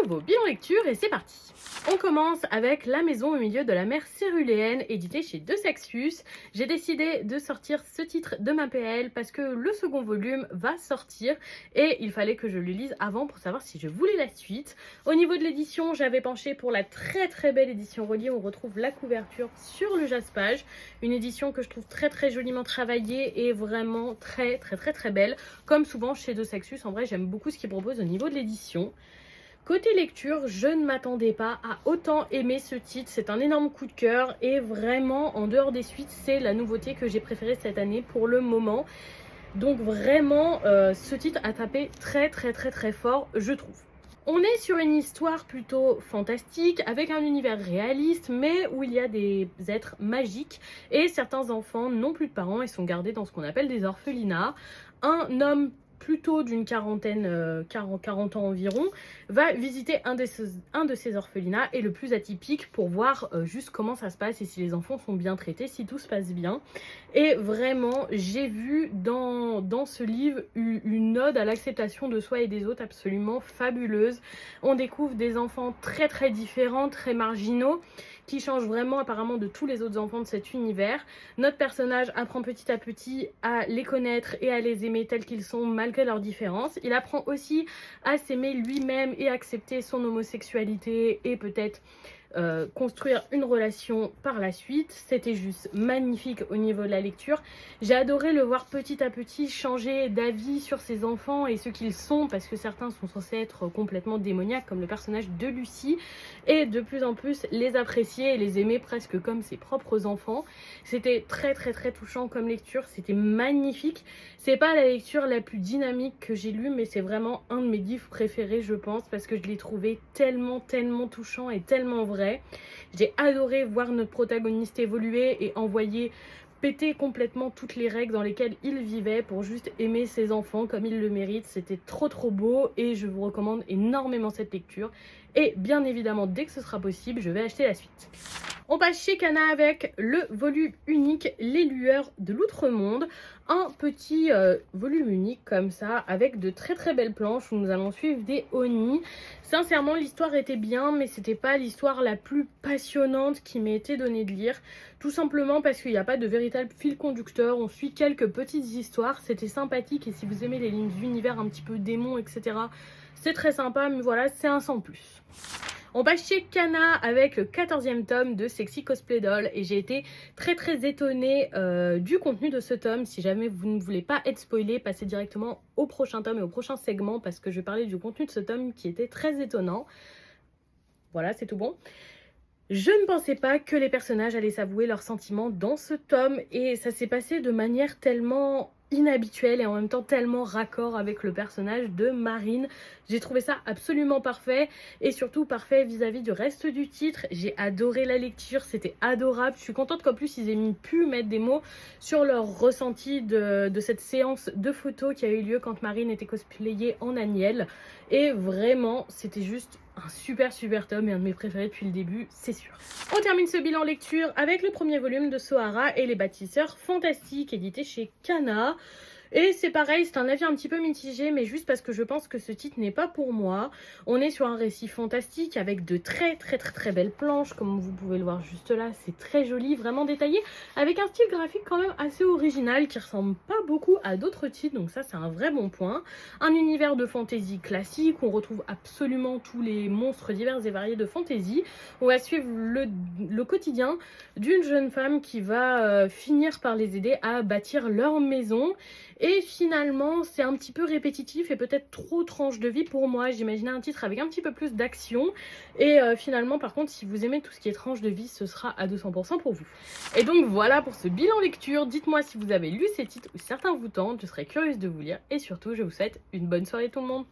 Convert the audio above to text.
nouveau bilan lecture et c'est parti. On commence avec La maison au milieu de la mer céruléenne, édité chez De Saxus. J'ai décidé de sortir ce titre de ma PL parce que le second volume va sortir et il fallait que je le lise avant pour savoir si je voulais la suite. Au niveau de l'édition, j'avais penché pour la très belle édition Reliée. On retrouve la couverture sur le jaspage, une édition que je trouve très joliment travaillée et vraiment très belle. Comme souvent chez De Saxus, en vrai j'aime beaucoup ce qu'ils proposent au niveau de l'édition. Côté lecture, je ne m'attendais pas à autant aimer ce titre, c'est un énorme coup de cœur et vraiment en dehors des suites, c'est la nouveauté que j'ai préférée cette année pour le moment. Donc vraiment, ce titre a tapé très fort, je trouve. On est sur une histoire plutôt fantastique, avec un univers réaliste, mais où il y a des êtres magiques et certains enfants n'ont plus de parents et sont gardés dans ce qu'on appelle des orphelinats. Un homme plutôt d'une quarantaine, 40 ans environ, va visiter un de ces orphelinats et le plus atypique pour voir juste comment ça se passe et si les enfants sont bien traités, si tout se passe bien. Et vraiment, j'ai vu dans ce livre une ode à l'acceptation de soi et des autres absolument fabuleuse. On découvre des enfants très différents, très marginaux, qui changent vraiment apparemment de tous les autres enfants de cet univers. Notre personnage apprend petit à petit à les connaître et à les aimer tels qu'ils sont malgré leurs différences. Il apprend aussi à s'aimer lui-même et accepter son homosexualité et peut-être construire une relation par la suite. C'était juste magnifique au niveau de la lecture. J'ai adoré le voir petit à petit changer d'avis sur ses enfants et ce qu'ils sont, parce que certains sont censés être complètement démoniaques comme le personnage de Lucie, et de plus en plus les apprécier et les aimer presque comme ses propres enfants. C'était très touchant comme lecture, c'était magnifique. C'est pas la lecture la plus dynamique que j'ai lue, mais c'est vraiment un de mes livres préférés, je pense, parce que je l'ai trouvé tellement touchant et tellement vrai. J'ai adoré voir notre protagoniste évoluer et envoyer péter complètement toutes les règles dans lesquelles il vivait pour juste aimer ses enfants comme il le mérite. C'était trop beau et je vous recommande énormément cette lecture. Et bien évidemment, dès que ce sera possible, je vais acheter la suite. On passe chez Kana avec le volume unique Les Lueurs de l'Outre-Monde. Un petit volume unique comme ça, avec de très belles planches où nous allons suivre des Oni. Sincèrement, l'histoire était bien, mais c'était pas l'histoire la plus passionnante qui m'ait été donnée de lire. Tout simplement parce qu'il n'y a pas de véritable fil conducteur. On suit quelques petites histoires, c'était sympathique. Et si vous aimez les lignes d'univers un petit peu démons, etc., c'est très sympa, mais voilà, c'est un sans plus. On passe chez Kana avec le 14e tome de Sexy Cosplay Doll et j'ai été très étonnée du contenu de ce tome. Si jamais vous ne voulez pas être spoilé, passez directement au prochain tome et au prochain segment parce que je vais parler du contenu de ce tome qui était très étonnant. Voilà, c'est tout bon. Je ne pensais pas que les personnages allaient s'avouer leurs sentiments dans ce tome et ça s'est passé de manière tellement inhabituelle et en même temps tellement raccord avec le personnage de Marine. J'ai trouvé ça absolument parfait et surtout parfait vis-à-vis du reste du titre. J'ai adoré la lecture, c'était adorable. Je suis contente qu'en plus ils aient pu mettre des mots sur leur ressenti de cette séance de photos qui a eu lieu quand Marine était cosplayée en Aniel. Et vraiment, c'était juste un super tome et un de mes préférés depuis le début, c'est sûr. On termine ce bilan lecture avec le premier volume de Sohara et les bâtisseurs fantastiques, édité chez Kana. Et c'est pareil, c'est un avis un petit peu mitigé, mais juste parce que je pense que ce titre n'est pas pour moi. On est sur un récit fantastique avec de très belles planches, comme vous pouvez le voir juste là. C'est très joli, vraiment détaillé, avec un style graphique quand même assez original qui ressemble pas beaucoup à d'autres titres, donc ça c'est un vrai bon point. Un univers de fantasy classique, où on retrouve absolument tous les monstres divers et variés de fantasy. On va suivre le quotidien d'une jeune femme qui va finir par les aider à bâtir leur maison. Et finalement, c'est un petit peu répétitif et peut-être trop tranche de vie pour moi. J'imaginais un titre avec un petit peu plus d'action. Et finalement, par contre, si vous aimez tout ce qui est tranche de vie, ce sera à 200% pour vous. Et donc voilà pour ce bilan lecture. Dites-moi si vous avez lu ces titres ou si certains vous tentent. Je serais curieuse de vous lire. Et surtout, je vous souhaite une bonne soirée tout le monde.